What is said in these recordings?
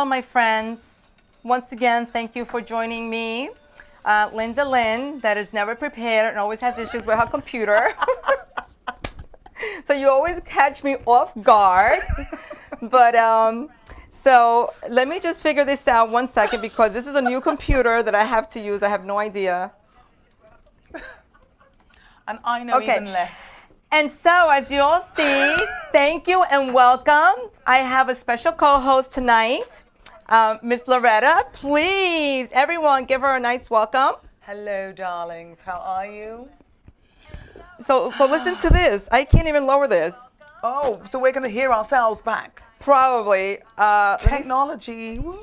my friends. Once again, thank you for joining me. Linda Lynn, that is never prepared and always has issues with her computer. So you always catch me off guard. But so let me just figure this out 1 second because this is a new computer that I have to use. I have no idea. And I know Okay. even less. And so, as you all see, thank you and welcome. I have a special co-host tonight, Miss Loretta. Please, everyone, give her a nice welcome. Hello, darlings. How are you? So listen to this. I can't even lower this. Oh, so we're going to hear ourselves back. Probably. Technology. Woo.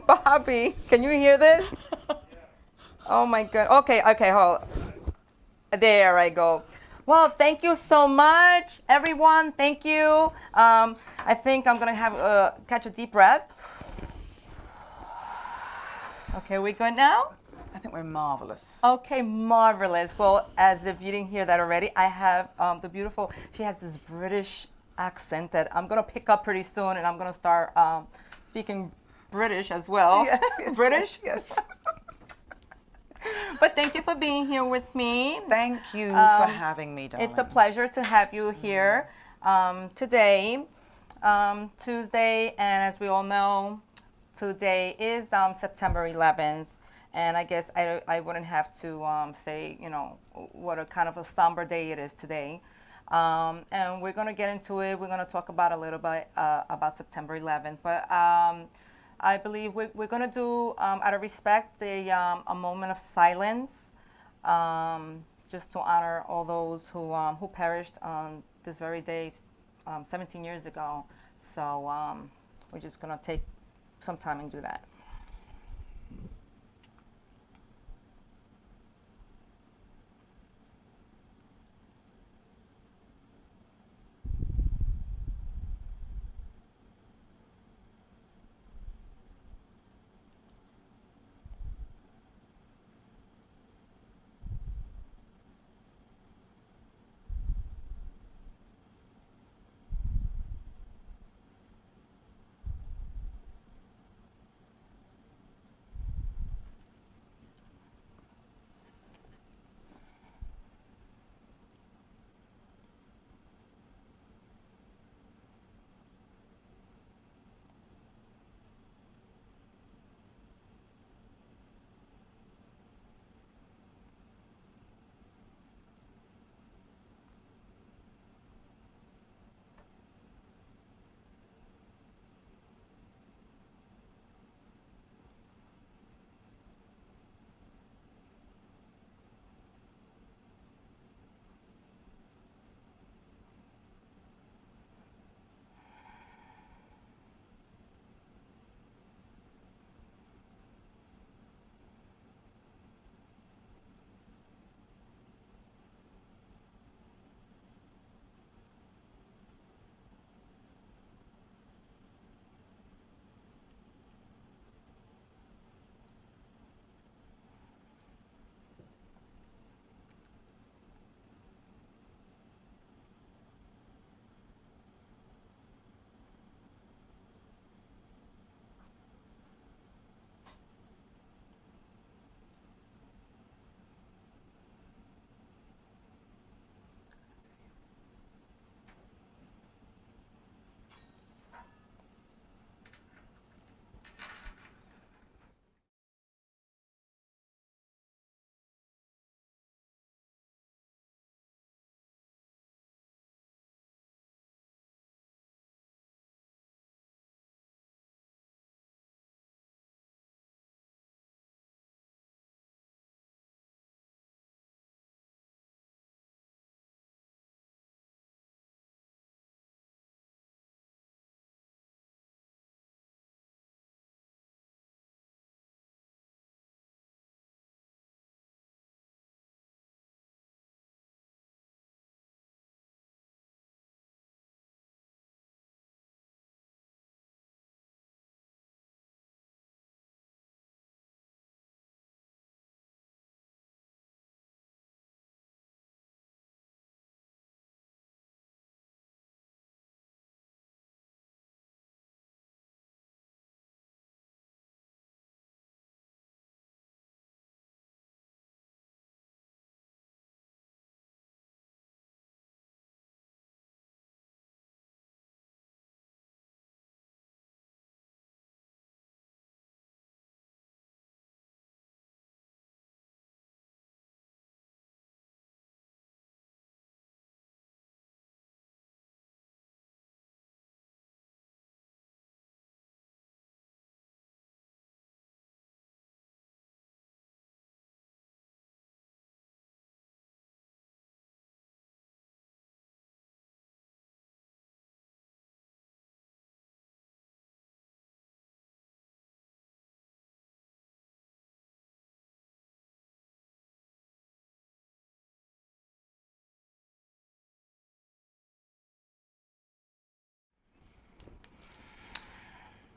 Bobby, can you hear this? Oh my God. Okay, hold. There I go. Well, thank you so much, everyone. Thank you. I think I'm gonna have catch a deep breath. Okay, we good now? I think we're marvelous. Okay, marvelous. Well, as if you didn't hear that already, I have the beautiful. She has this British accent that I'm gonna pick up pretty soon, and I'm gonna start speaking British as well. Yes, yes, British. Yes. But thank you for being here with me. Thank you for having me, darling. It's a pleasure to have you here today, Tuesday, and as we all know, today is September 11th, and I guess I wouldn't have to say, you know, what a kind of a somber day it is today. And we're going to get into it. We're going to talk about a little bit about September 11th, but I believe we're going to do, out of respect, a moment of silence, just to honor all those who perished on this very day 17 years ago. So we're just going to take some time and do that.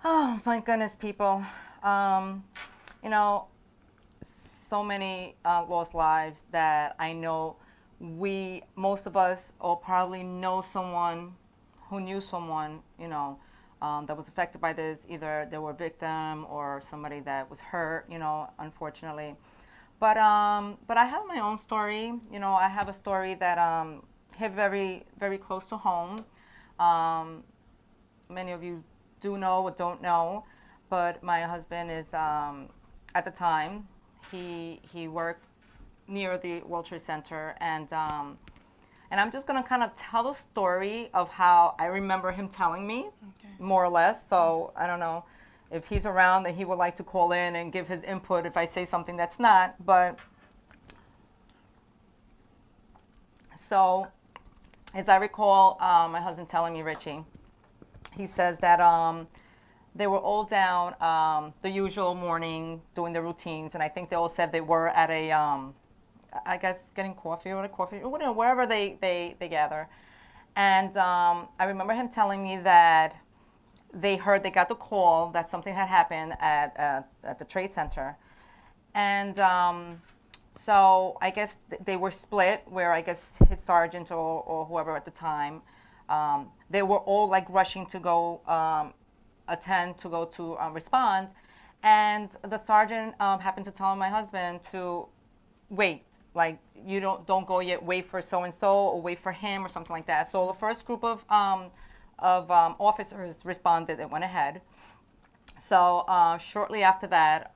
Oh my goodness, people. You know, so many lost lives that I know most of us, or probably know someone who knew someone, that was affected by this. Either they were a victim or somebody that was hurt, unfortunately. But I have my own story. I have a story that hit very, very close to home. Um, Many of you do know or don't know, but my husband is at the time he worked near the World Trade Center, and I'm just gonna kind of tell the story of how I remember him telling me, more or less. So I don't know if he's around that he would like to call in and give his input if I say something that's not. But so, as I recall, my husband telling me, Richie, he says that they were all down the usual morning doing their routines, and I think they all said they were at a, I guess, getting coffee or wherever they gather. And I remember him telling me that they got the call that something had happened at the Trade Center, and so I guess they were split. Where I guess his sergeant or whoever at the time, they were all like rushing to go respond, and the sergeant happened to tell my husband to wait, like you don't go yet, wait for so and so or wait for him or something like that. So the first group of officers responded and went ahead. So shortly after that,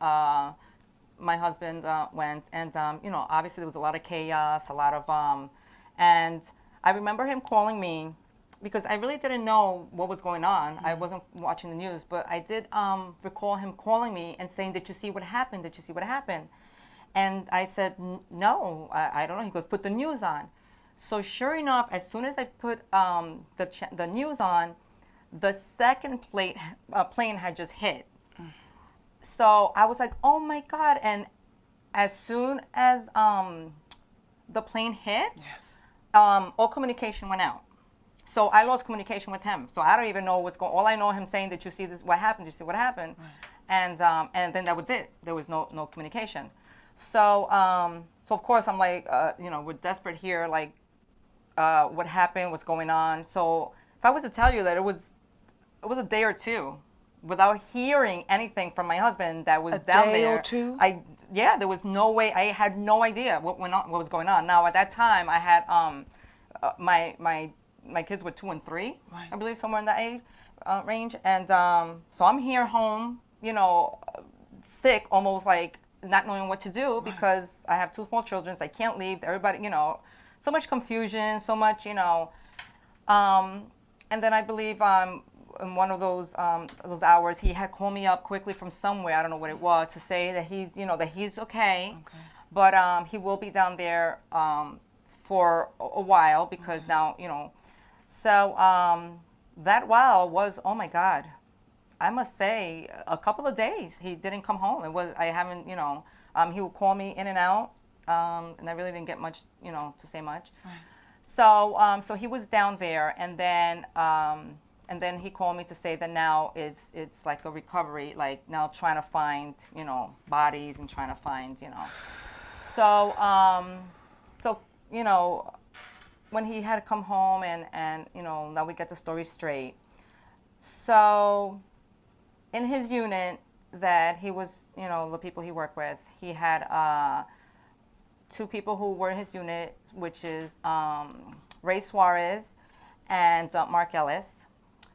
my husband went, and obviously there was a lot of chaos, a lot of and I remember him calling me because I really didn't know what was going on. I wasn't watching the news, but I did recall him calling me and saying, "Did you see what happened? Did you see what happened?" And I said, "No, I don't know." He goes, "Put the news on." So sure enough, as soon as I put the news on, the second plane had just hit. So I was like, "Oh my God!" And as soon as the plane hit, Yes. all communication went out. So I lost communication with him. So I don't even know what's going. All I know him saying that you see this, what happened? You see what happened, right. And then that was it. There was no communication. So so of course I'm like, we're desperate here. Like, what happened? What's going on? So if I was to tell you that it was a day or two without hearing anything from my husband that was down there. A day or two? There was no way. I had no idea what was going on. Now at that time I had my kids were 2 and 3, right. I believe, somewhere in that age range, and so I'm here home, sick, almost like not knowing what to do, right. Because I have 2 small children, so I can't leave. Everybody, so much confusion, so much, and then I believe in one of those hours, he had called me up quickly from somewhere, I don't know what it was, to say that he's okay. But he will be down there for a while because now, so that while was, oh my God, I must say, a couple of days he didn't come home. I haven't, he would call me in and out, and I really didn't get much, to say much. Right. So he was down there, and then he called me to say that now it's like a recovery, like now trying to find, bodies and trying to find, So, when he had come home and now we get the story straight. So, in his unit that he was, the people he worked with, he had 2 people who were in his unit, which is Ray Suarez and Mark Ellis.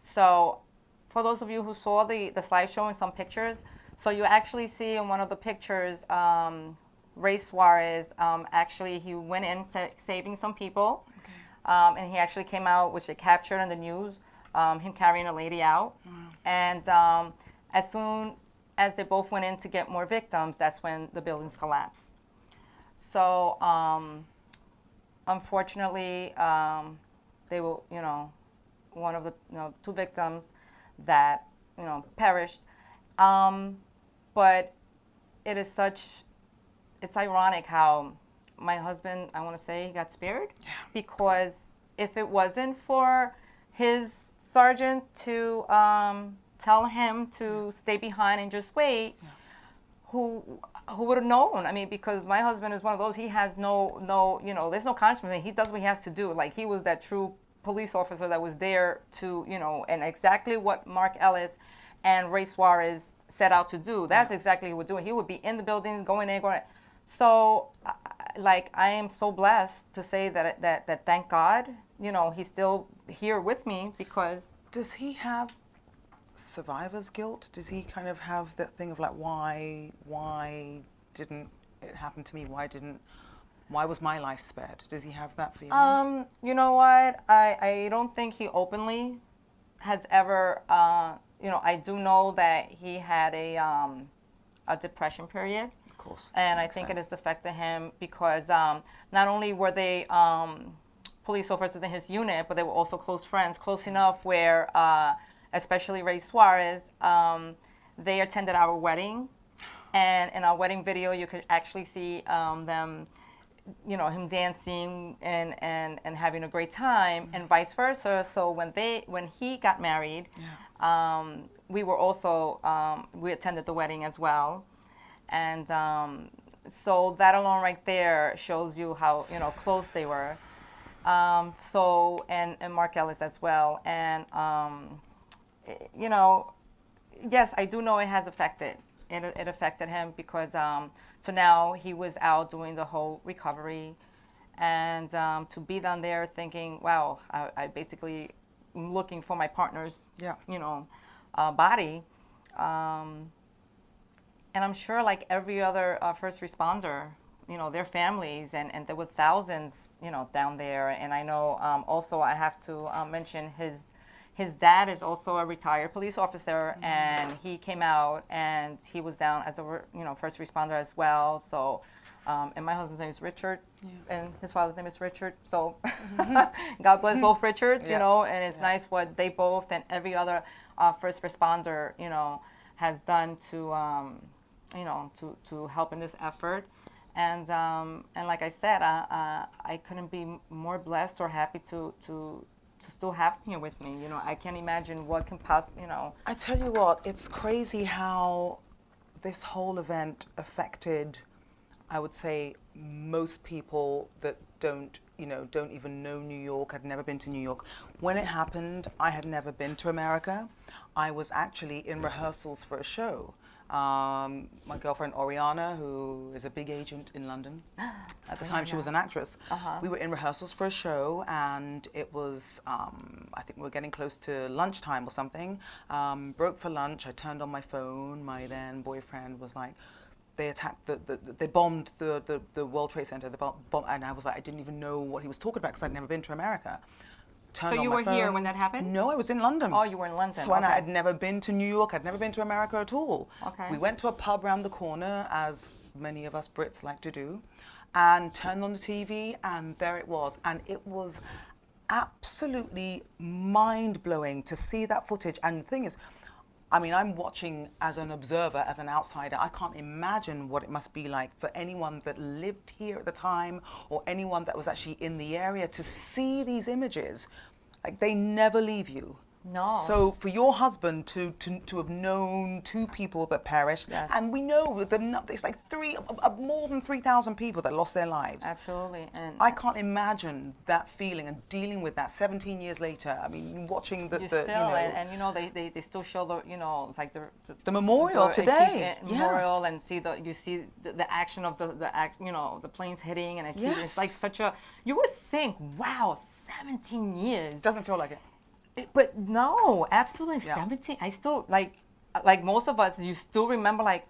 So, for those of you who saw the slideshow and some pictures, so you actually see in one of the pictures, Ray Suarez, actually he went in saving some people, and he actually came out, which they captured in the news, him carrying a lady out. And as soon as they both went in to get more victims, that's when the buildings collapsed. So unfortunately, they were, one of the 2 victims that perished. But it is it's ironic how my husband, I want to say, he got spared, because if it wasn't for his sergeant to tell him to stay behind and just wait, who would have known? I mean, because my husband is one of those, he has no, you know, there's no conscience. He does what he has to do. Like, he was that true police officer that was there to, you know, and exactly what Mark Ellis and Ray Suarez set out to do. That's exactly what he would do. He would be in the buildings, going in, going. So, like, I am so blessed to say that thank God, you know, he's still here with me, because. Does he have survivor's guilt? Does he kind of have that thing of like, why didn't it happen to me? Why was my life spared? Does he have that feeling? You know what? I don't think he openly has ever, you know, I do know that he had a depression period. Of course. And I think it has affected him because not only were they police officers in his unit, but they were also close friends, close enough where, especially Ray Suarez, they attended our wedding. And in our wedding video, you could actually see them, you know, him dancing and having a great time, and vice versa. So when he got married, we were also, we attended the wedding as well. And so that alone right there shows you how, you know, close they were. So, and Mark Ellis as well. And, you know, yes, I do know it has affected. It affected him because, so now he was out doing the whole recovery. And to be down there thinking, wow, I basically am looking for my partner's, you know, body. And I'm sure, like every other first responder, you know, their families, and there were thousands, you know, down there. And I know also I have to mention his dad is also a retired police officer, and he came out and he was down as a, you know, first responder as well. So, and my husband's name is Richard, and his father's name is Richard. So, God bless both Richards, you know, and it's nice what they both and every other first responder, you know, has done to, you know, to help in this effort. And like I said, I couldn't be more blessed or happy to still have him here with me. You know, I can't imagine what can possibly, you know. I tell you what, it's crazy how this whole event affected, I would say, most people that don't even know New York, had never been to New York. When it happened, I had never been to America. I was actually in rehearsals for a show. My girlfriend Oriana, who is a big agent in London, at the time she was an actress, we were in rehearsals for a show, and it was, I think we were getting close to lunchtime or something. Broke for lunch, I turned on my phone, my then boyfriend was like, they attacked, they bombed the World Trade Center, and I was like, I didn't even know what he was talking about because I'd never been to America. So you were here when that happened? No, I was in London. Oh, you were in London. So I had never been to New York. I'd never been to America at all. Okay. We went to a pub around the corner, as many of us Brits like to do, and turned on the TV, and there it was. And it was absolutely mind-blowing to see that footage. And the thing is, I mean, I'm watching as an observer, as an outsider. I can't imagine what it must be like for anyone that lived here at the time or anyone that was actually in the area to see these images. Like, they never leave you. No. So for your husband to have known two people that perished, and we know it's like more than 3,000 people that lost their lives. Absolutely. And I can't imagine that feeling and dealing with that 17 years later. I mean, watching the still, you know, and you know, they still show the, you know, it's like the memorial today. Memorial, and you see the action of you know, the planes hitting, and it's like such a, you would think, wow, 17 years. Doesn't feel like it. But no, absolutely 17. I still like most of us. You still remember like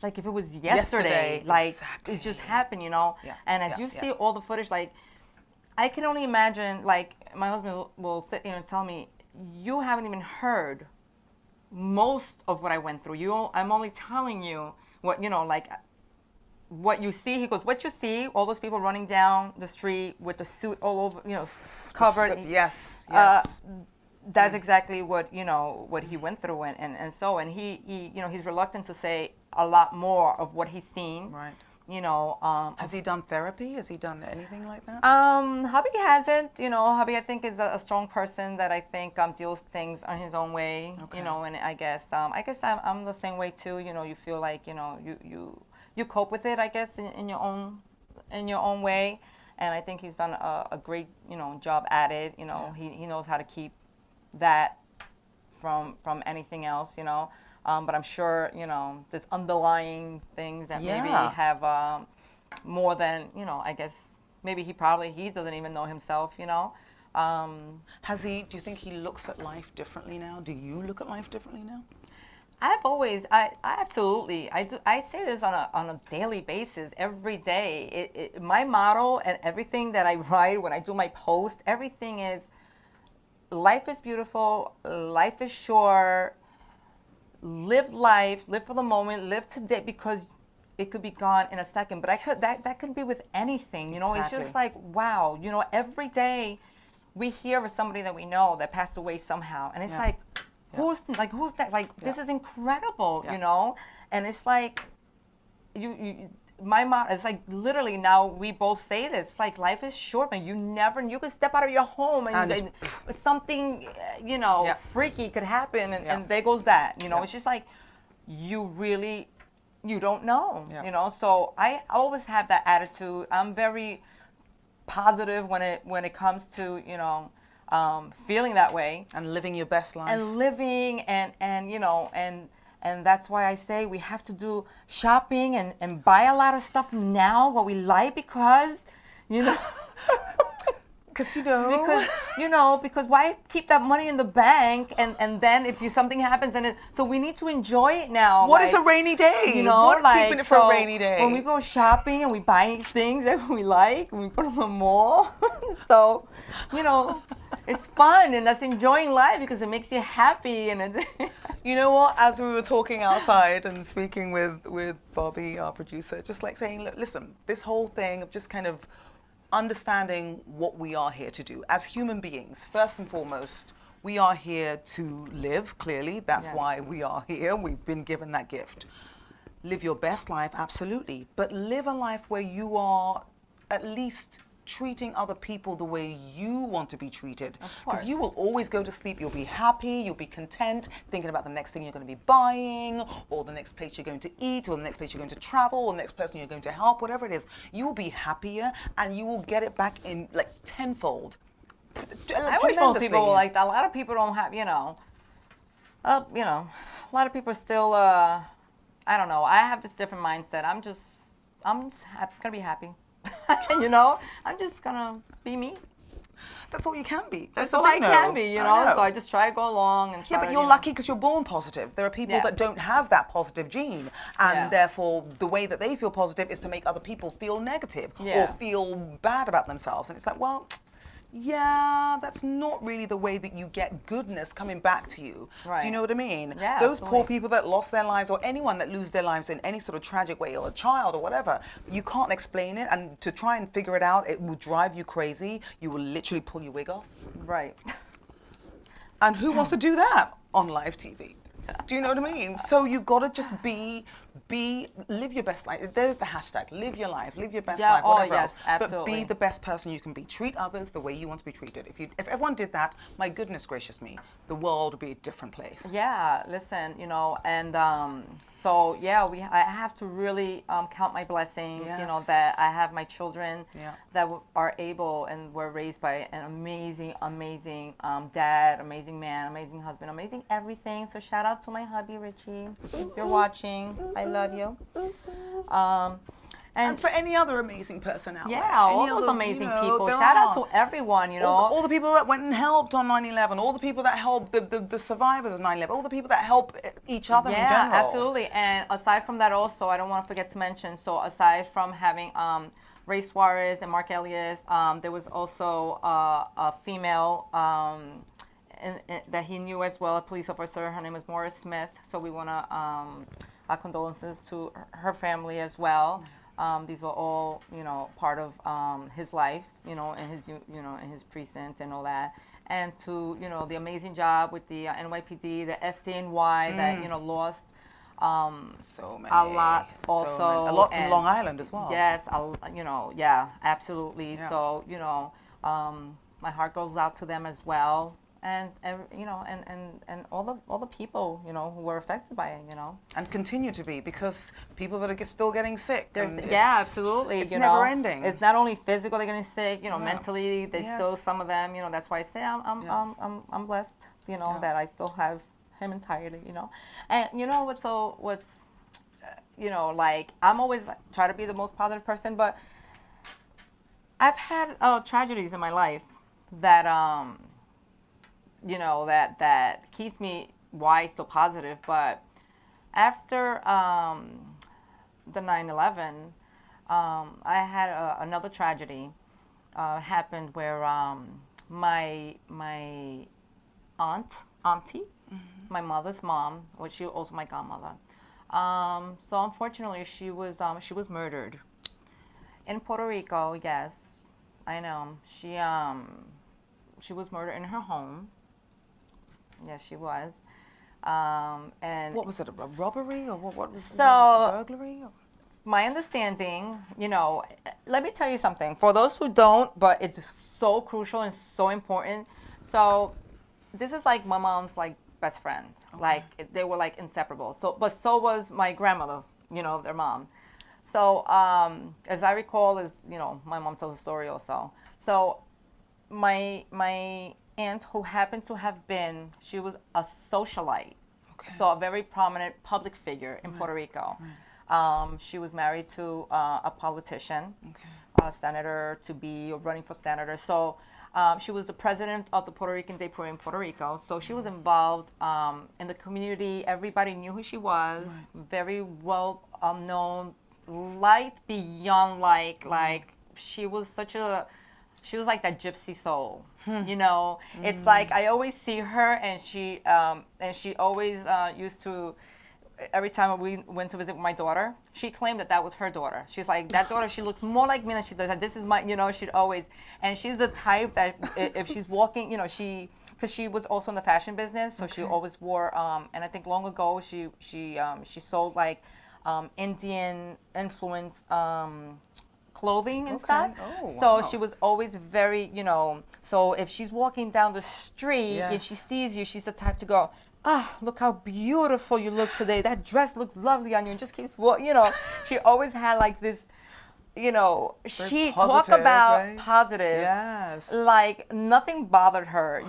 if it was yesterday. Like it just happened, you know. Yeah. And as you see all the footage, like I can only imagine. Like my husband will sit here and tell me, "You haven't even heard most of what I went through. I'm only telling you what, you know, like." What you see, he goes, what you see, all those people running down the street with the suit all over, you know, covered. Yes. That's exactly what, you know, what he went through, and he, you know, he's reluctant to say a lot more of what he's seen. Right. you know, Has he done therapy? Has he done anything like that? hubby hasn't, you know, hubby I think is a strong person that I think deals things on his own way, Okay. you know, and I guess I'm the same way too, you know, you feel like, you know, you cope with it, I guess, in your own way, and I think he's done a great, you know, job at it, you know, he knows how to keep that from anything else, you know. But I'm sure, you know, there's underlying things that maybe Yeah. have more than, you know, I guess maybe he doesn't even know himself, you know. Has he? Do you think he looks at life differently now? Do you look at life differently now? I absolutely, I do. I say this on a daily basis, every day. My motto and everything that I write when I do my post, everything is, life is beautiful, life is short, live life, live for the moment, live today, because it could be gone in a second. But that could be with anything, you know. Exactly. It's just like, wow, you know, every day we hear of somebody that we know that passed away somehow, and it's Yeah. like, Yeah. who's that? Like, this Yeah. is incredible, Yeah. you know. And it's like, my mom, it's like, literally, now we both say this, it's like, life is short, man. You could step out of your home and something, you know, Yeah. freaky could happen, and, Yeah. and there goes that, you know. Yeah. It's just like, you don't know, Yeah. you know. So I always have that attitude. I'm very positive when it comes to, you know, feeling that way And living your best life. and living, and you know, and that's why I say we have to do shopping and buy a lot of stuff now what we like, because, you know. Because you know. Because why keep that money in the bank, and then if something happens, so we need to enjoy it now. What is like, a rainy day? you know, What like, keeping it for so a rainy day? when we go shopping and we buy things that we like, and we go to the mall, so, you know, it's fun, and that's enjoying life because it makes you happy, and it's You know what? As we were talking outside and speaking with Bobby, our producer, just like saying, look, listen, this whole thing of just kind of understanding what we are here to do as human beings. First and foremost, we are here to live, clearly. That's Yes. why we are here. We've been given that gift. Live your best life, absolutely. But live a life where you are at least treating other people the way you want to be treated. Of Because course. you will always go to sleep, you'll be happy, you'll be content, thinking about the next thing you're going to be buying, or the next place you're going to eat, or the next place you're going to travel, or the next person you're going to help, whatever it is. You will be happier, and you will get it back in like tenfold. I wish most people were like that. A lot of people don't have, you know, a lot of people are still, I don't know. I have this different mindset. I'm just gonna be happy. You know, I'm just gonna be me. That's all you can be. That's the all I thing, can though. be, you I know. So I just try to go along and try Yeah, but to, you're you know. lucky because you're born positive. There are people Yeah. that don't have that positive gene, and Yeah. therefore the way that they feel positive is to make other people feel negative Yeah. or feel bad about themselves. And it's like, well, yeah, that's not really the way that you get goodness coming back to you. Right. Do you know what I mean? Yeah, Those poor absolutely. people that lost their lives, or anyone that lose their lives in any sort of tragic way, or a child or whatever, you can't explain it, and to try and figure it out, it will drive you crazy. You will literally pull your wig off. Right. And who wants to do that on live TV? Do you know what I mean? So you've got to just live your best life. There's the hashtag, live your life, live your best Yeah, life, oh, whatever yes, else. absolutely. But be the best person you can be. Treat others the way you want to be treated. If everyone did that, my goodness gracious me, the world would be a different place. Yeah, listen, you know, and so yeah, I have to really count my blessings, you know, Yes. that I have my children Yeah. that are able and were raised by an amazing dad, amazing man, amazing husband, amazing everything. So shout out to my hubby Richie, if you're watching, I love you. And for any other amazing person out there. yeah, all any those other, amazing you know, people. there Shout out are. to everyone, you know. All the people that went and helped on 9/11, all the people that helped the survivors of 9/11, all the people that help each other in Yeah, general. absolutely. And aside from that, also, I don't want to forget to mention. So aside from having Ray Suarez and Mark Elias, there was also a female that he knew as well, a police officer. Her name is Morris Smith. So we want to our condolences to her family as well. These were all, you know, part of his life, you know, in his precinct and all that. And to, you know, the amazing job with the NYPD, the FDNY that, you know, lost So many. A lot so also, many. A lot from and Long Island as well. yes, yeah, absolutely. Yeah. So, my heart goes out to them as well, and and all the people, who were affected by it, And continue to be, because people that are still getting sick. There's and yeah, it's- absolutely. It's never ending. It's not only physical they're getting sick, Yeah. mentally they Yes. still, some of them, that's why I say Yeah. I'm blessed, Yeah. that I still have him entirely, And what's like, I'm always like, try to be the most positive person, but I've had tragedies in my life that that keeps me why still positive. But after the 9/11, I had another tragedy happened where my auntie, my mother's mom, was she also my godmother. So unfortunately, she was murdered in Puerto Rico. Yes, I know. She was murdered in her home. Yes, she was. And What was it? A robbery, or what was it? So- A burglary? Or? my understanding, let me tell you something. For those who don't, but it's so crucial and so important. So, this is like my mom's like best friend. Okay. Like they were like inseparable. So, but so was my grandmother. Their mom. So, as I recall, my mom tells a story also. So, my aunt, who happened to have been, she was a socialite. Okay. So a very prominent public figure in Puerto Rico. She was married to a politician, Okay. a senator to be running for senator. So she was the president of the Puerto Rican Day Parade in Puerto Rico. So she was involved in the community. Everybody knew who she was. Very well known, liked beyond like she was like that gypsy soul. It's like I always see her, and she always used to, every time we went to visit my daughter, she claimed that was her daughter. She's like, that daughter, she looks more like me than she does. This is my, she'd always, and she's the type that if she's walking, because she was also in the fashion business, so she always wore, and I think long ago she sold like Indian influence clothing and stuff. Oh, So wow. she was always very, so if she's walking down the street and Yes. she sees you, she's the type to go, look how beautiful you look today. That dress looks lovely on you, and just keeps walking, She always had like this, she talk positive, about right? positive. Yes. Like nothing bothered her,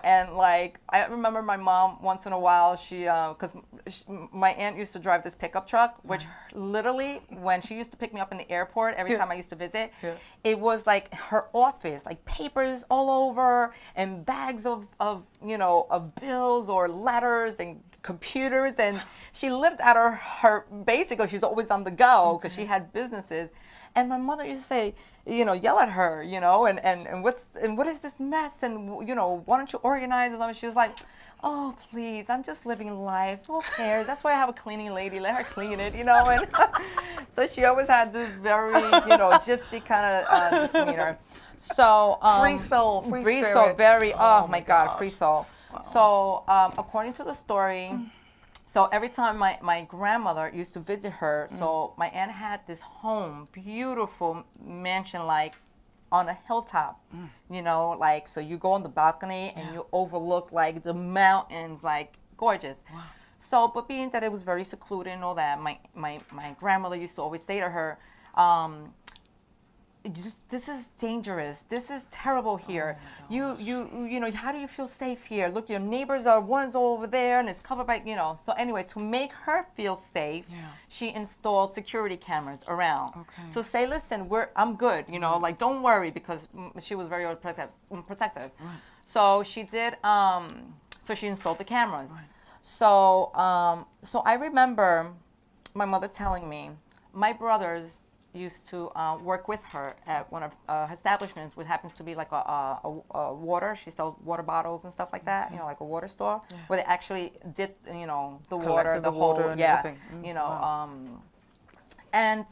and like I remember my mom once in a while, because my aunt used to drive this pickup truck, which literally when she used to pick me up in the airport every time I used to visit, it was like her office, like papers all over and bags of bills or letters and computers, and she lived out of her basically she's always on the go because she had businesses. And my mother used to say, yell at her, and what is this mess? And why don't you organize it? And she was like, oh please, I'm just living life. Who cares? That's why I have a cleaning lady. Let her clean it, And so she always had this very, gypsy kind of demeanor. So Free soul, free soul, spirit. very. Oh, Oh my my God, gosh. free soul. Wow. So according to the story. So every time my grandmother used to visit her, so my aunt had this home, beautiful mansion, like on a hilltop, like, so you go on the balcony and you overlook like the mountains, like gorgeous. Wow. So, but being that it was very secluded and all that, my grandmother used to always say to her, this is dangerous. This is terrible here. Oh How do you feel safe here? Look, your neighbors are one's over there and it's covered by, So anyway, to make her feel safe, she installed security cameras around. Okay. To say, listen, I'm good, like don't worry, because she was very protective. Right. So she did. So she installed the cameras. Right. So so I remember my mother telling me my brothers used to work with her at one of her establishments, which happens to be like a water. She sells water bottles and stuff like that, like a water store, where they actually did, the water, Collected the the water whole, and yeah, everything. Wow. and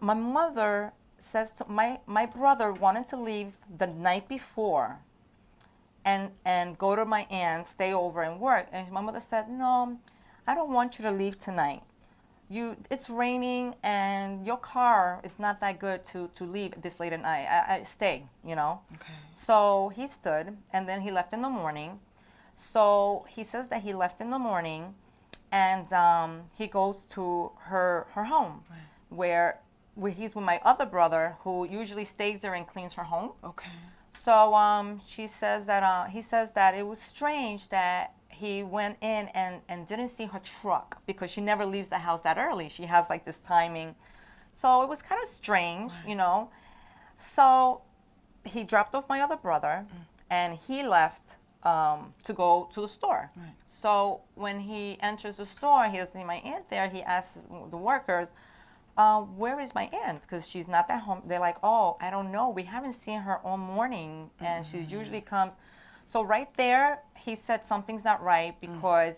my mother says to my brother wanted to leave the night before and go to my aunt, stay over and work. And my mother said, no, I don't want you to leave tonight. It's raining and your car is not that good to leave this late at night. I stay, you know. Okay. So he stood, and then he left in the morning. So he says that he left in the morning, and he goes to her home, Right. where he's with my other brother, who usually stays there and cleans her home. Okay. So she says that he says that it was strange that he went in and didn't see her truck because she never leaves the house that early. She has like this timing. So it was kind of strange, Right. you know. So he dropped off my other brother and he left to go to the store. Right. So when he enters the store, he doesn't see my aunt there. He asks the workers, where is my aunt? Because she's not at home. They're like, oh, I don't know. We haven't seen her all morning, and she usually comes. So right there, he said something's not right because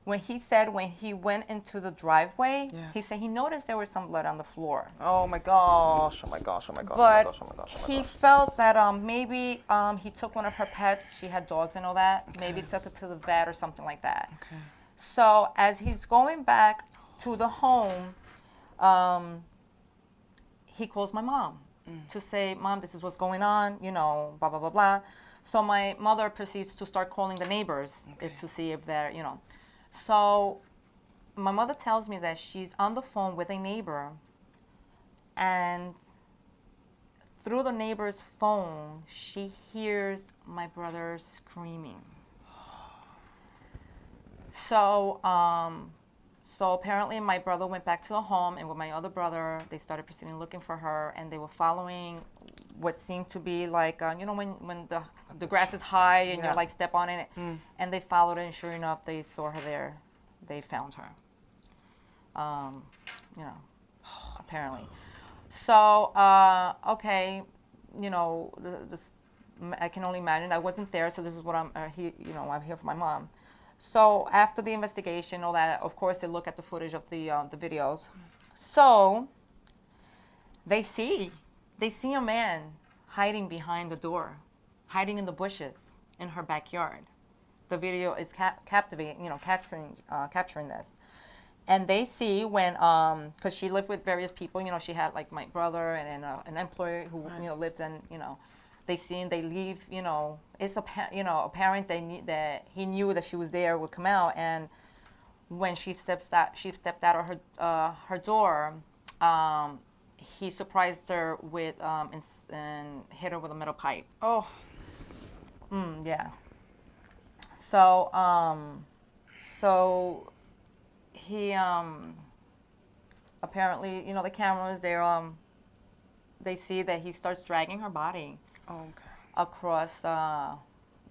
when he went into the driveway, Yes. he said he noticed there was some blood on the floor. Oh my gosh. Oh my gosh. Oh my gosh. But oh my gosh. Oh my gosh. Oh my he gosh. felt that maybe he took one of her pets. She had dogs and all that. Maybe took it to the vet or something like that. Okay. So as he's going back to the home, he calls my mom to say, Mom, this is what's going on, you know, blah, blah, blah, blah. So my mother proceeds to start calling the neighbors to see if they're, you know. So my mother tells me that she's on the phone with a neighbor, and through the neighbor's phone, she hears my brother screaming. So, so apparently my brother went back to the home, and with my other brother, they started proceeding looking for her, and they were following what seemed to be like, you know, when the grass is high and Yeah. you're like step on it, and they followed it, and sure enough, they saw her there. They found her. You know, apparently. So, okay, you know, I can only imagine. I wasn't there, so this is what I'm here for my mom. So after the investigation, all that, of course, they look at the footage of the videos. So they see a man hiding behind the door, hiding in the bushes in her backyard. The video is captivating, you know, capturing this. And they see when, because she lived with various people, you know, she had like my brother and an employee who, you know, lived in, you know, they see and they leave, you know, it's apparent that he knew that she was there, would come out, and when she stepped out of her door, he surprised her with and hit her with a metal pipe. Oh. Yeah. So he apparently, you know, the cameras they see that he starts dragging her body Oh, okay. across the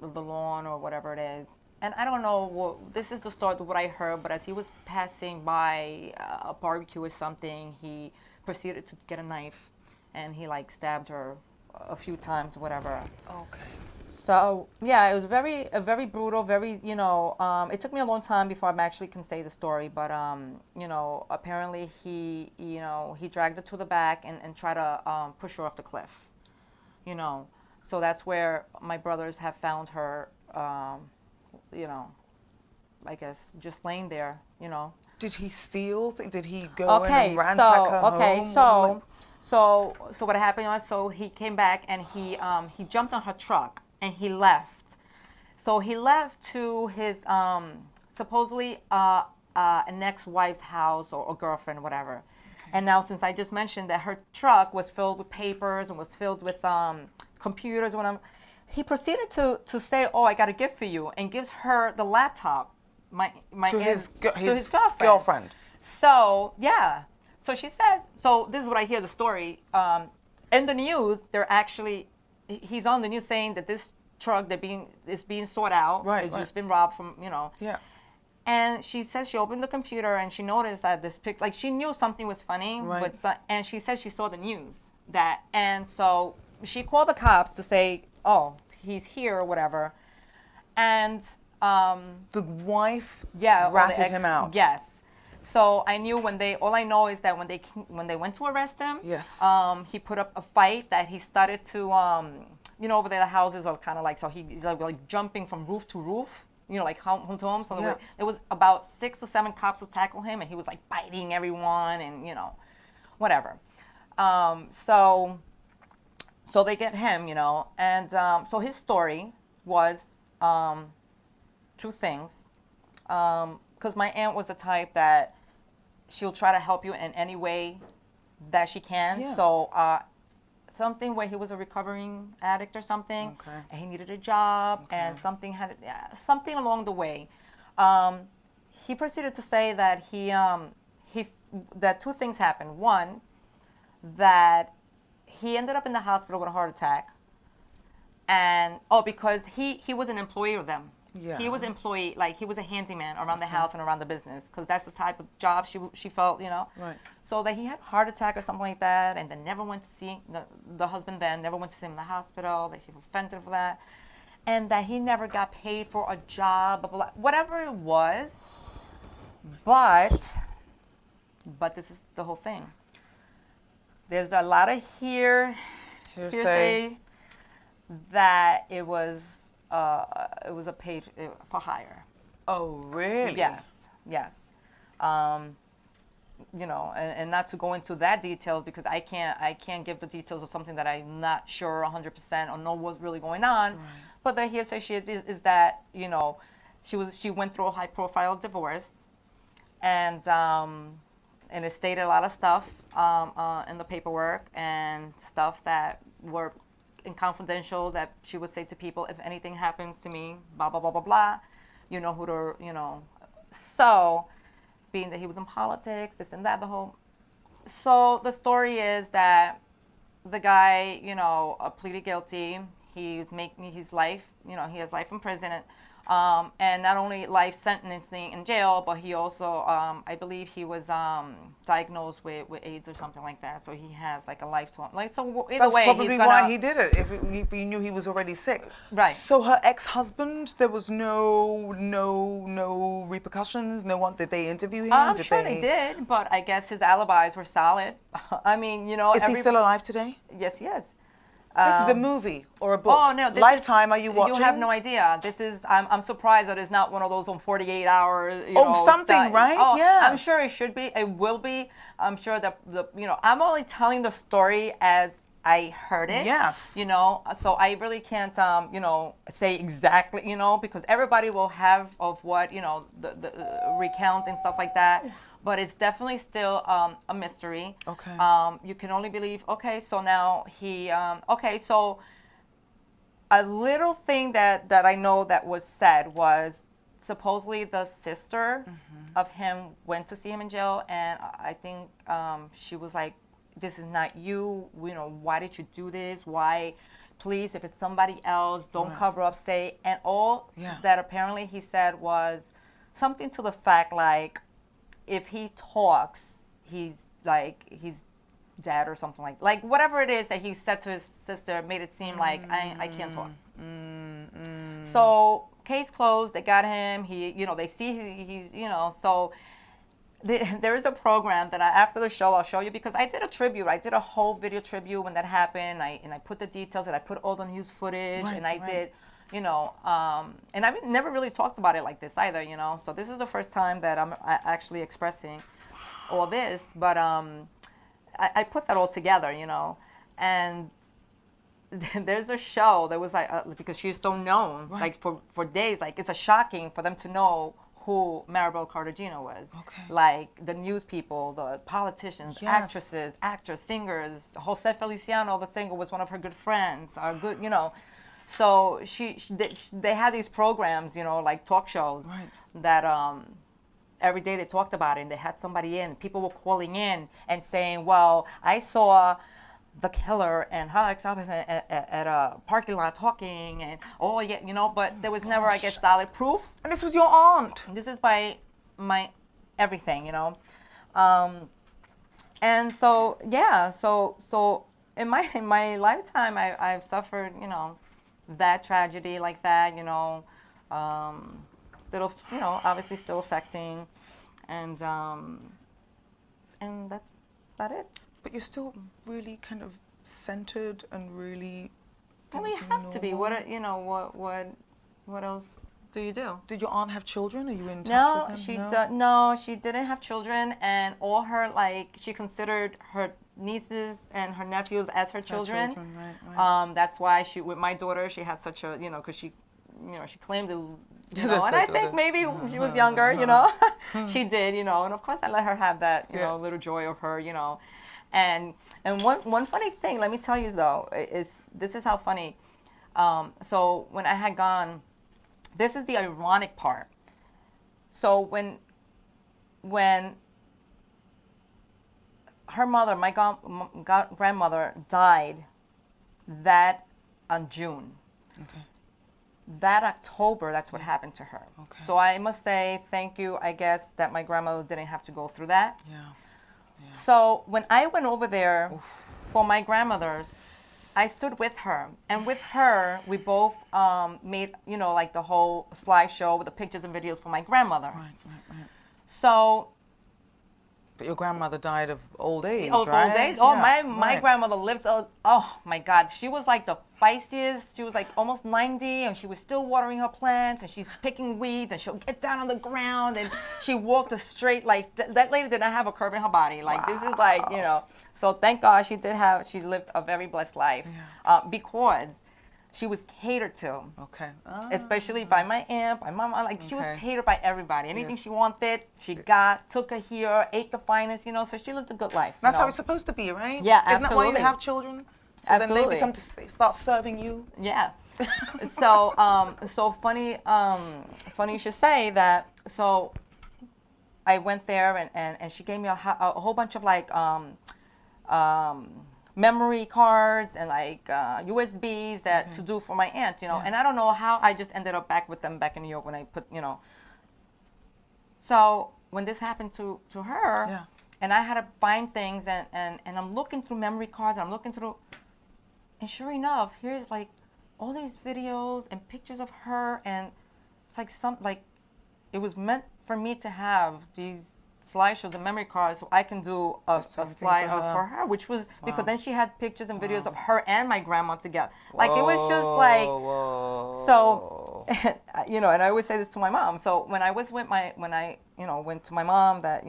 lawn or whatever it is. And I don't know this is the start of what I heard, but as he was passing by a barbecue or something, he proceeded to get a knife, and he like stabbed her a few times, whatever. Okay. So yeah, it was a very brutal, very, you know, it took me a long time before I actually can say the story, but you know, apparently he dragged her to the back and tried to push her off the cliff, you know. So that's where my brothers have found her, you know, I guess just laying there, you know. Did he steal? Did he go in and ransack her home? So what happened was, so he came back and he jumped on her truck and he left. So he left to his supposedly an ex-wife's house or girlfriend, whatever. Okay. And now, since I just mentioned that her truck was filled with papers and was filled with computers, he proceeded to say, "Oh, I got a gift for you," and gives her the laptop. His girlfriend. So yeah. So she says. So this is what I hear the story. In the news, he's on the news saying that this truck is being sought out. It's just been robbed from, you know. Yeah. And she says she opened the computer and she noticed that this picture, like she knew something was funny, and she said she saw the news and so she called the cops to say, oh, he's here or whatever, and the wife ratted ratted him out. Yes. So I knew all I know is that when they went to arrest him, yes, he put up a fight that he started to, you know, over there the houses are kind of like, so he's like jumping from roof to roof, like home to home. So Yeah. it was about 6 or 7 cops to tackle him, and he was like biting everyone, and whatever. So they get him, and so his story was 2 things. Because my aunt was the type that she'll try to help you in any way that she can. Yes. So something where he was a recovering addict or something, Okay. and he needed a job, Okay. and something along the way. He proceeded to say that that 2 things happened. One, that he ended up in the hospital with a heart attack, and because he was an employee of them. Yeah. He was employee, like he was a handyman around the house and around the business, because that's the type of job she felt, Right. So that he had a heart attack or something like that, and then never went to see the husband. Then never went to see him in the hospital. That she was offended for that, and that he never got paid for a job, blah, blah, blah, whatever it was. But this is the whole thing. There's a lot of hearsay that it was a paid for hire. Oh, really? Yes. And not to go into that details, because I can't give the details of something that I'm not sure 100% or know what's really going on. Right. But the hearsay is that she went through a high profile divorce, and it stated a lot of stuff in the paperwork, and stuff that were confidential, that she would say to people, if anything happens to me, blah blah blah blah blah, you know who to. So being that he was in politics, this and that, so the story is that the guy pleaded guilty. He's making his life, he has life in prison, and not only life sentencing in jail, but he also I believe he was diagnosed with AIDS or something like that, so he has like a lifetime, so either That's way, probably why he did it. If he knew he was already sick. Right. So her ex-husband, there was no repercussions. No one. Did they interview him? I'm sure they did, but I guess his alibis were solid. I mean, Is he still alive today? Yes, he is. This is a movie or a book. Oh no! Lifetime. Are you watching? You have no idea. This is. I'm surprised that it's not one of those on 48 hours. Something, right? Oh, yes. I'm sure it should be. It will be. I'm sure that I'm only telling the story as I heard it. Yes. So I really can't say exactly, because everybody will have of what the recount and stuff like that. But it's definitely still a mystery. Okay. You can only believe. Okay, so now he. So a little thing that I know that was said was supposedly the sister of him went to see him in jail, and I think she was like, "This is not you. Why did you do this? Why? Please, if it's somebody else, don't cover up. Say." And all that apparently he said was something to the fact like, if he talks, he's dead or something like whatever it is that he said to his sister made it seem like I can't talk. So case closed. They got him. They see he's so. There is a program that after the show I'll show you, because I did a tribute. I did a whole video tribute when that happened. I put the details, and I put all the news footage, and I did. And I've never really talked about it like this either, So this is the first time that I'm actually expressing all this. But I put that all together, And there's a show that was like, because she's so known, like for days, like it's shocking for them to know who Maribel Cartagena was. Okay. Like the news people, the politicians, actresses, actors, singers. Jose Feliciano, the singer, was one of her good friends. So they had these programs, like talk shows, that every day they talked about it, and they had somebody in. People were calling in and saying, "Well, I saw the killer and her ex-husband at a parking lot talking," and but there was never, I guess, solid proof. And this was your aunt. This is by my everything, and so so in my lifetime, I've suffered, that tragedy like that, still, obviously still affecting, and that's about it. But you're still really kind of centered and really. Well, you have to be. What else? do you do? Did your aunt have children? Are you in touch No, with them? she no, she didn't have children, and all her like she considered her nieces and her nephews as her children. Right. That's why she with my daughter she had such a because she she claimed to Yeah, and that's I so think good. maybe when she was younger she did and of course I let her have that Yeah. little joy of her and one funny thing, let me tell you though, is this is how funny. So when I had gone, this is the ironic part. So when her mother, my grandmother, died that on June. Okay. That October, that's what happened to her. Okay. So I must say thank you, I guess, that my grandmother didn't have to go through that. Yeah. So when I went over there for my grandmother's, I stood with her, and with her, we both made, like the whole slideshow with the pictures and videos for my grandmother. Right. So, But your grandmother died of old age, old right? age. Oh, Yeah, my right. grandmother lived. Oh my God, she was like the feistiest. She was like almost 90, and she was still watering her plants, and she's picking weeds, and she'll get down on the ground, and she walked a straight like that lady did not have a curve in her body. Like this is like So thank God she lived a very blessed life because she was catered to. Okay. Especially by my aunt, by my mom. Like she was Okay. catered by everybody. Anything she wanted, she got, took her here, ate the finest, so she lived a good life. That's how it's supposed to be, right? Yeah, Isn't that why you absolutely. have children? So Absolutely. then they become they start serving you. Yeah. So so funny funny you should say that. So I went there and she gave me a whole bunch of like memory cards and like USBs that to do for my aunt, and I don't know how I just ended up back with them back in New York when I put, So when this happened to her, and I had to find things and I'm looking through memory cards, I'm looking through, and sure enough, here's like all these videos and pictures of her, and it's like it was meant for me to have these slideshows and memory cards so I can do a slide for her, which was because then she had pictures and videos of her and my grandma together. Like it was just like, so, and I always say this to my mom. So when I was with when I went to my mom that,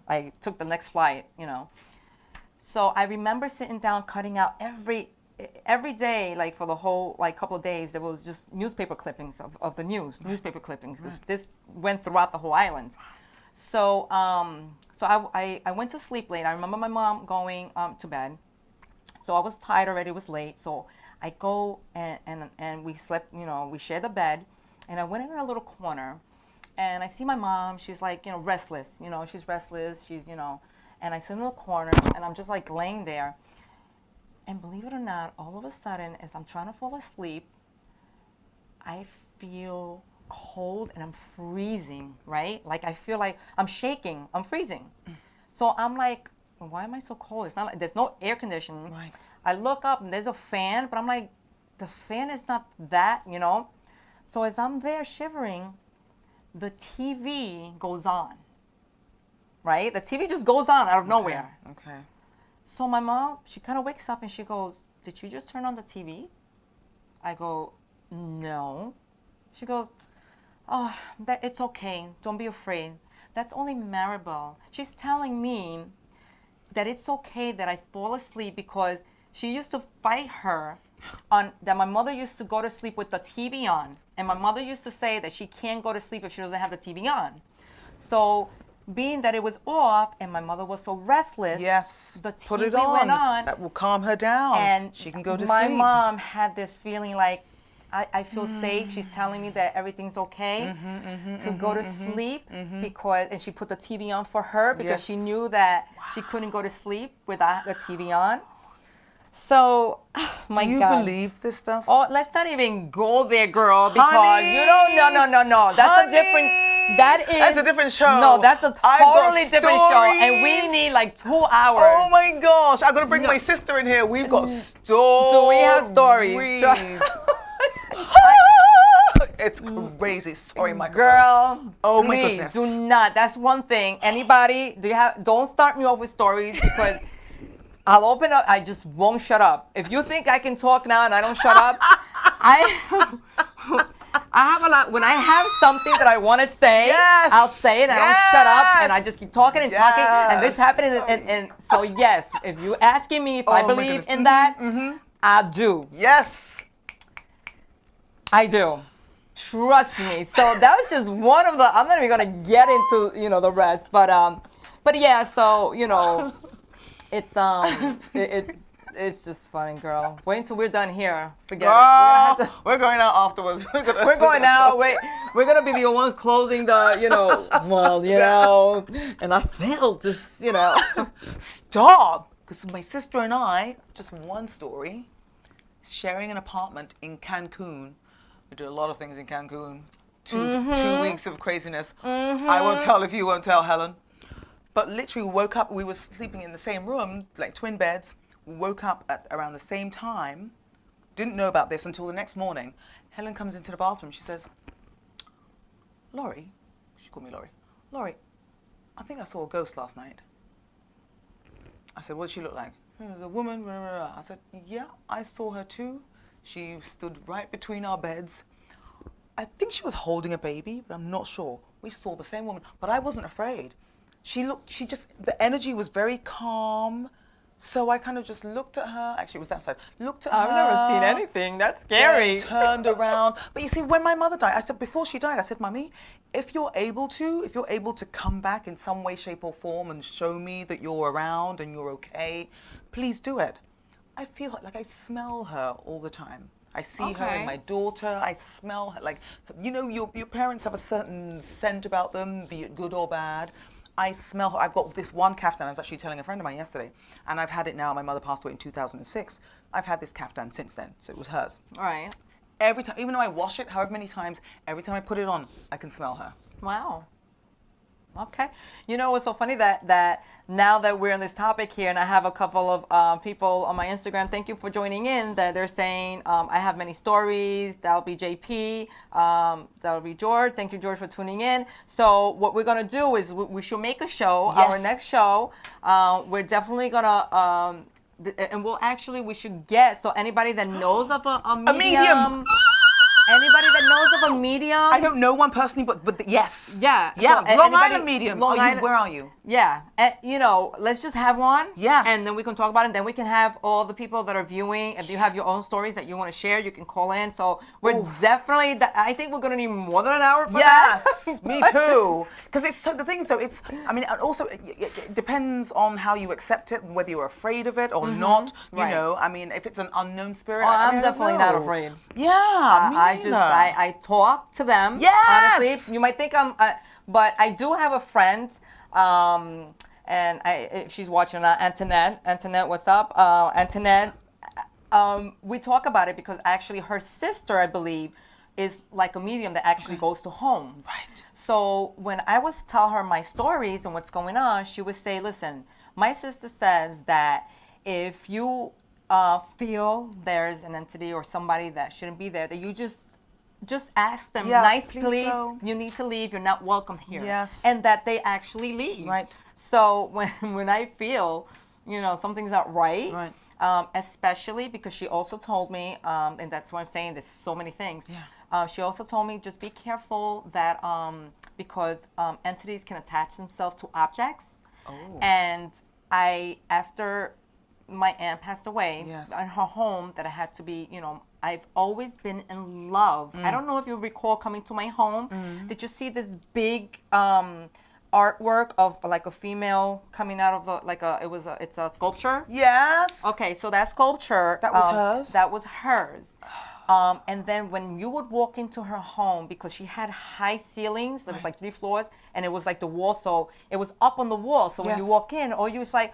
I took the next flight, so I remember sitting down, cutting out every day, like for the whole like couple of days, there was just newspaper clippings of the news, newspaper clippings. This went throughout the whole island. So I went to sleep late. I remember my mom going to bed. So I was tired already. It was late. So I go and we slept. We shared the bed. And I went in a little corner, and I see my mom. She's like restless. She's restless. She's And I sit in the corner, and I'm just like laying there. And believe it or not, all of a sudden, as I'm trying to fall asleep, I feel cold and I'm freezing, right? Like I feel like I'm shaking, I'm freezing. So I'm like, why am I so cold? It's not like there's no air conditioning. Right. I look up and there's a fan, but I'm like, the fan is not that, So as I'm there shivering, the TV goes on, right? The TV just goes on out of nowhere. Okay. So my mom, she kind of wakes up and she goes, did you just turn on the TV? I go, no. She goes, oh, it's okay. Don't be afraid. That's only Maribel. She's telling me that it's okay that I fall asleep because she used to fight her that my mother used to go to sleep with the TV on. And my mother used to say that she can't go to sleep if she doesn't have the TV on. So being that it was off and my mother was so restless, the TV put it went on. That will calm her down. And she can go to my sleep. mom had this feeling like, I feel safe. She's telling me that everything's okay to go to sleep because, and she put the TV on for her because she knew that she couldn't go to sleep without the TV on. So, my God. Do you believe this stuff? Oh, let's not even go there, girl, because Honey, you don't. No. That's a different. That's a different show. No, that's a totally different show, and we stories. need like 2 hours. Oh my gosh! I'm gonna bring my sister in here. We've got stories. Do we have stories? It's crazy. Sorry, my girl. Oh my please goodness. do not. That's one thing. Anybody? Don't start me off with stories because I'll open up. I just won't shut up. If you think I can talk now and I don't shut up, I have a lot. When I have something that I want to say, Yes. I'll say it. And I don't shut up, and I Yes. just keep talking and talking. And this Yes. happened, and so yes, if you asking me if I Oh, my believe goodness. in that, Mhm. I do. Yes. I do. Trust me. So that was just one of the. I'm not even gonna get into the rest, but yeah. So it's it's just funny, girl. Wait until we're done here. Forget it. We're gonna have to. We're going out afterwards. We're going out. Wait, we're gonna be the ones closing the. And I failed this. Stop. Because my sister and I, just one story, sharing an apartment in Cancun. We did a lot of things in Cancun. Two weeks of craziness. I won't tell if you won't tell, Helen. But literally woke up, we were sleeping in the same room, like twin beds. Woke up at around the same time. Didn't know about this until the next morning. Helen comes into the bathroom. She says, Laurie, she called me Laurie. Laurie, I think I saw a ghost last night. I said, what did she look like? The woman, blah, blah, blah. I said, yeah, I saw her too. She stood right between our beds. I think she was holding a baby, but I'm not sure. We saw the same woman, but I wasn't afraid. The energy was very calm. So I kind of just looked at her. Actually, it was that side. Looked at her. I've never seen anything. That's scary. Then turned around. But you see, when my mother died, I said, before she died, I said, Mummy, if you're able to come back in some way, shape, or form and show me that you're around and you're okay, please do it. I feel like I smell her all the time. I see her in my daughter. I smell her. Like, your parents have a certain scent about them, be it good or bad. I smell her. I've got this one kaftan. I was actually telling a friend of mine yesterday, and I've had it now. My mother passed away in 2006. I've had this kaftan since then, so it was hers. All right. Every time, even though I wash it however many times, every time I put it on, I can smell her. Wow. Okay. What's so funny that now that we're on this topic here, and I have a couple of people on my Instagram, thank you for joining in, that they're saying, I have many stories. That'll be JP. That'll be George. Thank you, George, for tuning in. So what we're going to do is we should make a show. Yes. Our next show, we're definitely going to, and we should get, so anybody that knows of a medium. Anybody that knows of a medium? I don't know one personally, but yes. Yeah. Yeah. So, Long Island medium. Where are you? Yeah. Let's just have one. Yes. And then we can talk about it. And then we can have all the people that are viewing. If you have your own stories that you want to share, you can call in. So we're definitely, I think we're going to need more than an hour for that. Yes. Me too. Because also it depends on how you accept it, whether you're afraid of it or not. Right. I mean, if it's an unknown spirit. I'm definitely not afraid. Yeah. I talk to them. Yes. Honestly, you might think I'm, but I do have a friend, and she's watching, Antoinette. Antoinette, what's up? Antoinette, we talk about it because actually her sister, I believe, is like a medium that actually goes to homes. Right. So when I was tell her my stories and what's going on, she would say, listen, my sister says that if you feel there's an entity or somebody that shouldn't be there, that you just ask them, nice, please, you need to leave, you're not welcome here. Yes. And that they actually leave. Right. So when I feel, something's not right, especially because she also told me, and that's what I'm saying, there's so many things. Yeah. She also told me, just be careful that, because entities can attach themselves to objects. Oh. And after my aunt passed away in her home, that I had to be, I've always been in love. I don't know if you recall coming to my home. Did you see this big artwork of like a female coming out of it's a sculpture? Yes. Okay, so that sculpture. That was hers? That was hers. And then when you would walk into her home, because she had high ceilings, there was like 3 floors, and it was like the wall, so it was up on the wall. So when you walk in, or you was like,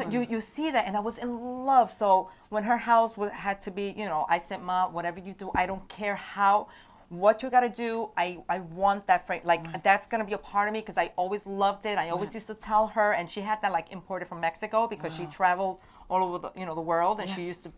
you see that, and I was in love. So when her house had to be, I said, Ma, whatever you do, I don't care what you got to do. I want that frame. Like, that's going to be a part of me because I always loved it. I always used to tell her, and she had that like imported from Mexico because she traveled all over the world, and she used to,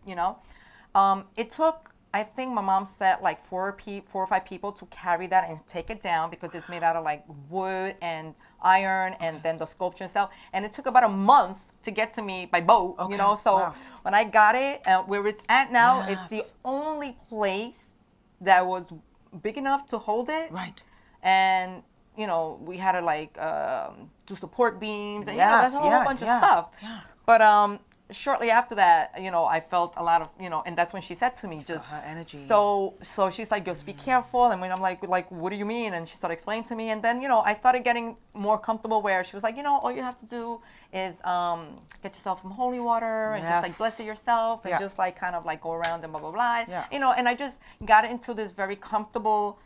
it took, I think my mom said like 4 or 5 people to carry that and take it down because it's made out of like wood and iron and then the sculpture itself. And it took about a month to get to me by boat, So when I got it, where it's at now, it's the only place that was big enough to hold it. Right. And we had to like do support beams and Yes, that's a whole yeah, bunch yeah, of stuff. yeah. But shortly after that, I felt a lot of, and that's when she said to me, just her energy. So she's like, just be careful. And when I'm like, what do you mean? And she started explaining to me. And then, I started getting more comfortable where she was like, all you have to do is get yourself some holy water and just like Yes. bless it yourself and Yeah. just like kind of like go around and blah, blah, blah. Yeah. And I just got into this very comfortable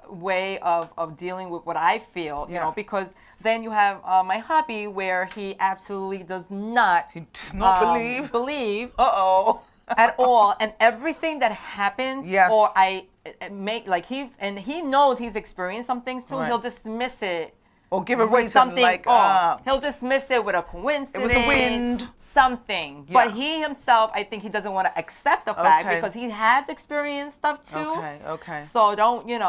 way of dealing with what I feel, Yeah. because then you have my hubby where he absolutely does not He does not believe Uh-oh. at all, and everything that happens Yes. or I make like he knows he's experienced some things too. Right. He'll dismiss it Or give a with reason something. like, He'll dismiss it with a coincidence. the wind. Something. Yeah. But he himself, I think he doesn't want to accept the fact Okay. because he has experienced stuff too. Okay. So don't Yeah.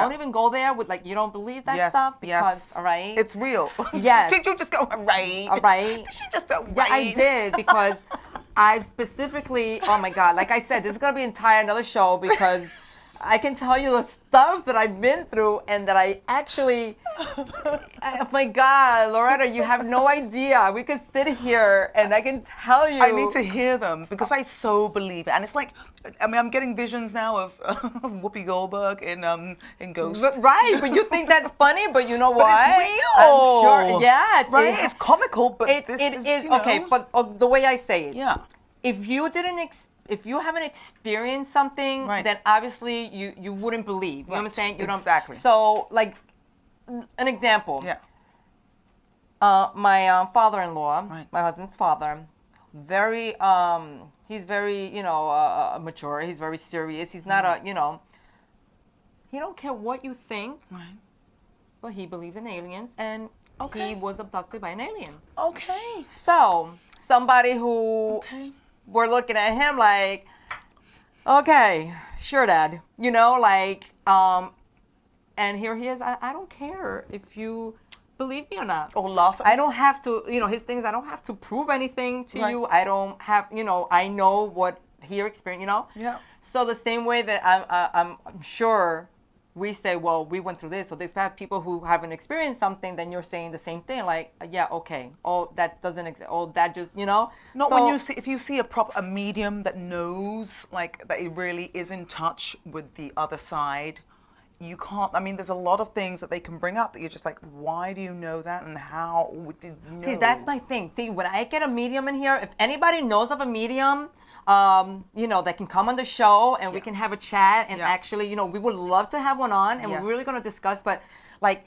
don't even go there with like you don't believe that Yes, stuff because yes. all right. It's real. Yes. Did you just go, right? All right. Did you just go, right? Yeah, I did because I've specifically, oh my God, like I said, this is going to be another show because I can tell you the stuff that I've been through and that I actually, oh my God, Loretta, you have no idea. We could sit here and I can tell you. I need to hear them because I so believe it. And it's like, I mean, I'm getting visions now of Whoopi Goldberg in Ghost. Right, but you think that's funny, but you know what? But it's real. I'm sure, yeah. Right? It's comical, but It this is, is, you know, okay, but the way I say it. yeah. If you if you haven't experienced something, Right. then obviously you wouldn't believe. You know what I'm Right. saying? You Exactly. don't. So like an example. Yeah. My father-in-law, Right. my husband's father, very he's very mature. He's very serious. He's not a he don't care what you think, Right. but he believes in aliens and Okay. he was abducted by an alien. Okay. So somebody who Okay. we're looking at him like, okay, sure, Dad. And here he is. I don't care if you believe me or not. Or laugh at I me. don't have to, his things, I don't have to prove anything to Right. you. I don't have, I know what he experienced, Yeah. So the same way that I'm sure we say, well, we went through this. So there's perhaps people who haven't experienced something, then you're saying the same thing. Like, yeah, okay. Oh, that doesn't exist. Oh, that just, Not So- when you see, if you see a medium that knows, like, that it really is in touch with the other side, you can't, I mean, there's a lot of things that they can bring up that you're just like, why do you know that and how did you know? See, that's my thing. See, when I get a medium in here, if anybody knows of a medium, that can come on the show and we can have a chat and Yeah. actually, we would love to have one on and Yes. we're really going to discuss, but like,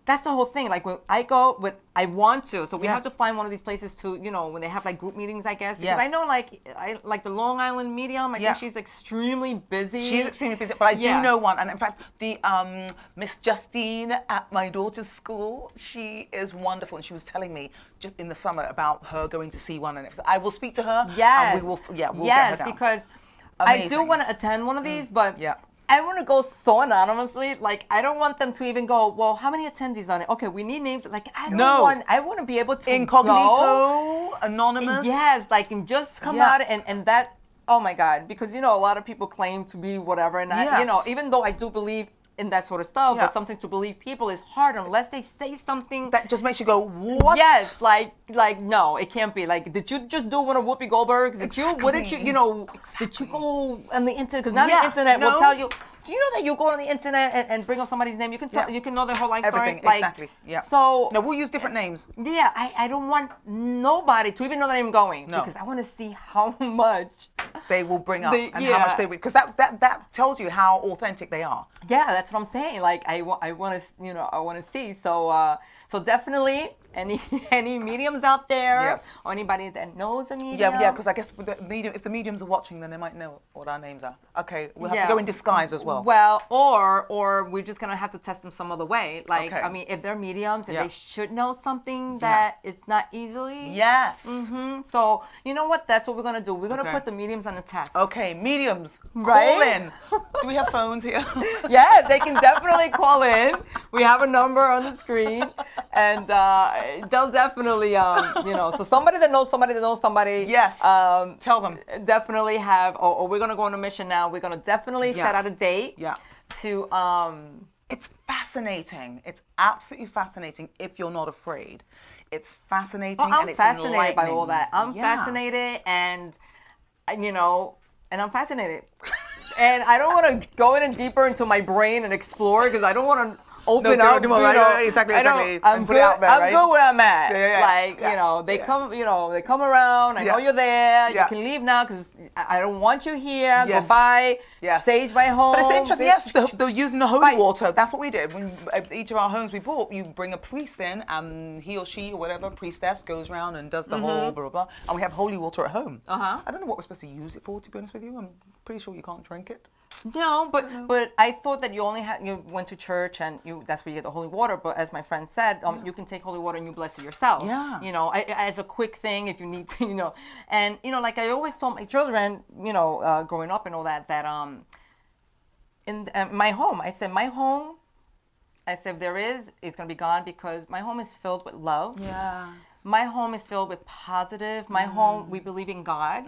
that's the whole thing. Like when I go with, I want to, so we have Yes. to find one of these places to, when they have like group meetings, I guess. Because Yes. I know I like the Long Island medium. I Yeah. think she's extremely busy. She's extremely busy, but I Yeah. do know one. And in fact, the Miss Justine at my daughter's school, she is wonderful. And she was telling me just in the summer about her going to see one. And I will speak to her. Yes. And we will, we'll yes, get her down. because I do Amazing. want to attend one of these, but Yeah. I want to go so anonymously. Like, I don't want them to even go, well, how many attendees on it? Okay, we need names. Like, I don't No. want, I want to be able to go. Incognito, anonymous. Yes, like, and just come Yeah. out and that, oh my God, because, a lot of people claim to be whatever. And, I, Yes. even though I do believe in that sort of stuff, Yeah. but sometimes to believe people is hard unless they say something. That just makes you go, what? Yes, like no, it can't be. Like, did you just do one of Whoopi Goldberg's? Did you? What did you? Did you go on the internet? Because now Yeah, the internet will no. tell you. Do you know that you go on the internet and bring up somebody's name? You can tell, Yeah. you can know their whole life Everything, story. Like, exactly. Yeah. So No, we'll use different names. yeah, I don't want nobody to even know that I'm going No. because I want to see how much. They will bring up and how yeah. much they because that tells you how authentic they are. Yeah, that's what I'm saying. Like I want to I want to see. So definitely any mediums out there Yes. or anybody that knows a medium. Yeah, because I guess with the medium, if the mediums are watching, then they might know what our names are. Okay, we'll have Yeah. to go in disguise as well. Well, or we're just gonna have to test them some other way. Like, Okay. I mean, if they're mediums and Yeah. they should know something that it's not easily. Yes. So you know what? That's what we're gonna do. We're gonna Okay. put the mediums on the test. Okay, mediums. Right? Call in. Do we have phones here? Yeah, they can definitely call in. We have a number on the screen, and they'll definitely, so somebody that knows somebody that knows somebody. Yes. Tell them. Definitely have, or we're gonna go on a mission now. We're gonna definitely set out a date. Yeah. To It's fascinating. It's absolutely fascinating if you're not afraid. It's fascinating. I'm and it's fascinated by all enlightening. that. I'm fascinated, and I'm fascinated. And I don't want to go in deeper into my brain and explore because I don't want to open up. Exactly. I'm put it out there, I'm right? good where I'm at. Yeah. They come around. I know you're there. Yeah. You can leave now because I don't want you here. Yes. Goodbye. Yes. Sage my home. But it's interesting, yes, they're using the holy Right. water. That's what we did. When each of our homes we bought, you bring a priest in, and he or she or whatever, priestess, goes around and does the whole blah, blah, blah. And we have holy water at home. Uh-huh. I don't know what we're supposed to use it for, to be honest with you. I'm pretty sure you can't drink it. No, but I thought that you went to church and that's where you get the holy water. But as my friend said, you can take holy water and you bless it yourself. Yeah. As a quick thing if you need to, and like I always told my children, growing up and all that in my home, I said if there is, it's gonna be gone because my home is filled with love. Yeah. My home is filled with positive. My home, we believe in God.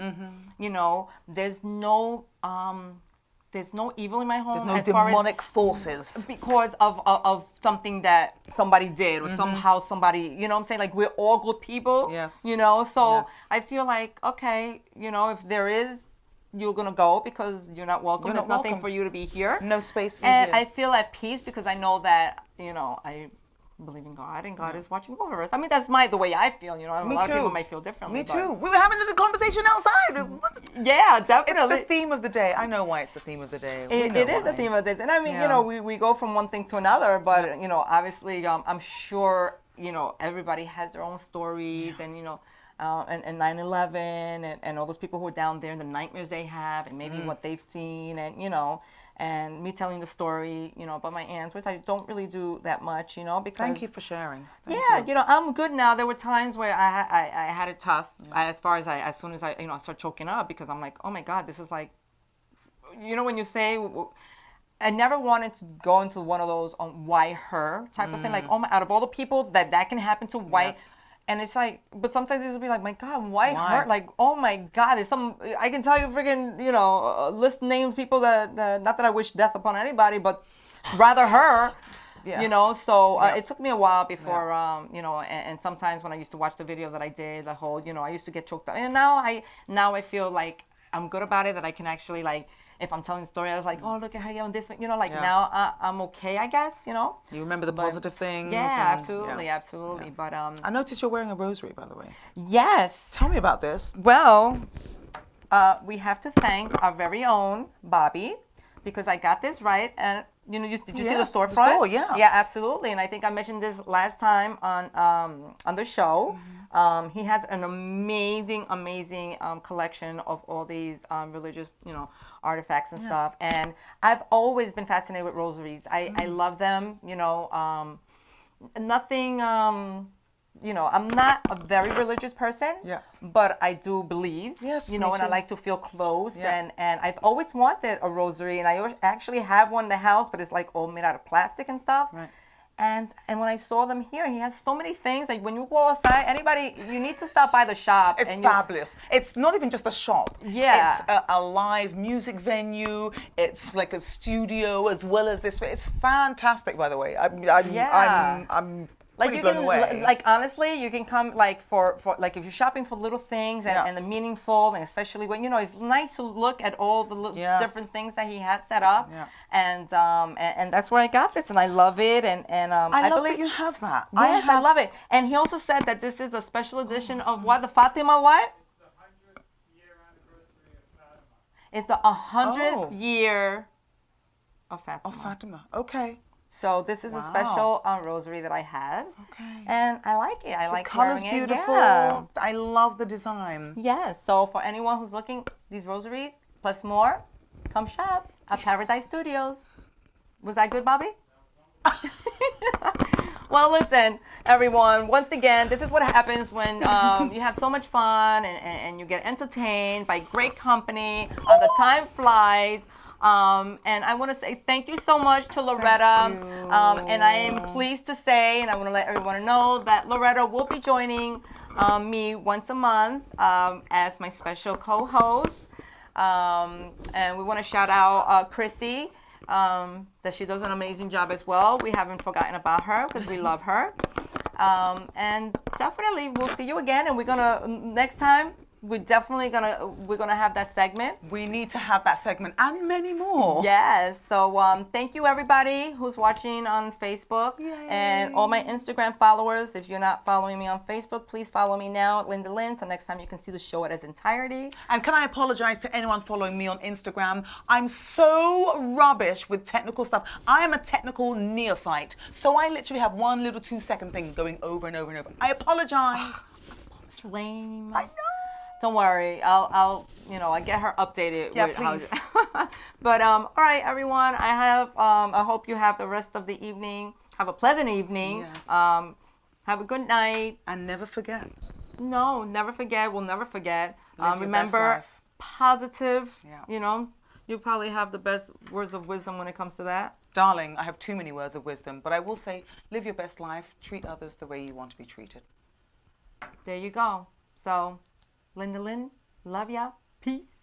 There's no evil in my home. There's no demonic forces. Because of something that somebody did or somehow somebody, what I'm saying? Like we're all good people. Yes. So Yes. I feel like, okay, if there is, you're going to go because you're not welcome. You're There's not nothing welcome. for you to be here. No space for you And here. I feel at peace because I know that, I believe in God and God is watching over us. I mean, that's the way I feel, a lot of people might feel differently. Me too. We were having the conversation outside. Yeah, It's definitely. the theme of the day. I know why it's the theme of the day. It is the theme of this. And I mean, Yeah. we go from one thing to another, but, obviously, I'm sure, everybody has their own stories and, and 9/11 and all those people who are down there and the nightmares they have and maybe what they've seen and, and me telling the story, about my aunts, which I don't really do that much, because. Thank you for sharing. Thank Yeah, you. I'm good now. There were times where I had it tough as far as as soon as I start choking up because I'm like, oh my God, this is like, when you say, I never wanted to go into one of those why her type of thing. Like, oh my, out of all the people that can happen to, why? Yes. And it's like, but sometimes it's be like, my God, why Why? her? Like, oh my God, I can tell you freaking, list names people that not that I wish death upon anybody, but rather her. Yes. So it took me a while before, and sometimes when I used to watch the video that I did, the whole, I used to get choked up. And now I feel like I'm good about it, that I can actually, like, if I'm telling a story, I was like, oh, look at her on this, now I'm okay, I guess, You remember the positive things. Yeah, and- absolutely, absolutely. But, I noticed you're wearing a rosary, by the way. yes. Tell me about this. Well, we have to thank our very own Bobby because I got this right. And, did you see the Yes, the storefront? store, yeah. Yeah, absolutely. And I think I mentioned this last time on the show. He has an amazing collection of all these religious, artifacts and stuff. And I've always been fascinated with rosaries. I love them, nothing, I'm not a very religious person. Yes. But I do believe. Yes, And me I too. like to feel close. Yeah. And I've always wanted a rosary. And I actually have one in the house, but it's like all made out of plastic and stuff. Right. And when I saw them here, he has so many things. Like when you go outside, you need to stop by the shop. It's and fabulous. It's not even just a shop. Yeah. It's a live music venue. It's like a studio as well as this. It's fantastic, by the way. Yeah. I'm Like pretty you blown can, away. like honestly, you can come like for like if you're shopping for little things and the meaningful, and especially when it's nice to look at all the Yes. different things that he has set up, Yeah. and that's where I got this, and I love it, and I love believe that you have that. yes, I love it, and he also said that this is a special edition of what the Fatima what? It's the 100th Oh. year of Fatima. Oh, Fatima. Okay. So this is a Wow. special rosary that I have. Okay. And I like it. I The like color's wearing it. beautiful. Yeah. I love the design. Yes. So for anyone who's looking, these rosaries plus more, come shop at Paradise Studios. Was that good, Bobby? Well, listen, everyone. Once again, this is what happens when you have so much fun and you get entertained by great company. The time flies. And I want to say thank you so much to Loretta. you. And I am pleased to say, and I want to let everyone know that Loretta will be joining me once a month as my special co-host. And we want to shout out Chrissy, that she does an amazing job as well. We haven't forgotten about her because we love her. And definitely we'll see you again. And we're gonna next time we're gonna have that segment. We need to have that segment and many more. Yes. So thank you everybody who's watching on Facebook. Yay. And all my Instagram followers. If you're not following me on Facebook, please follow me now at Linda Lynn. So next time you can see the show in its entirety. And can I apologize to anyone following me on Instagram? I'm so rubbish with technical stuff. I am a technical neophyte. So I literally have one little 2-second thing going over and over and over. I apologize. It's lame. I know. Don't worry, I'll get her updated. Yeah, with please. But all right, everyone. I hope you have the rest of the evening. Have a pleasant evening. Yes. Have a good night. And never forget. No, never forget. We'll never forget. Live your Remember, best life. positive. Yeah. You probably have the best words of wisdom when it comes to that. Darling, I have too many words of wisdom, but I will say, live your best life. Treat others the way you want to be treated. There you go. So, Linda Lynn, love ya. Peace.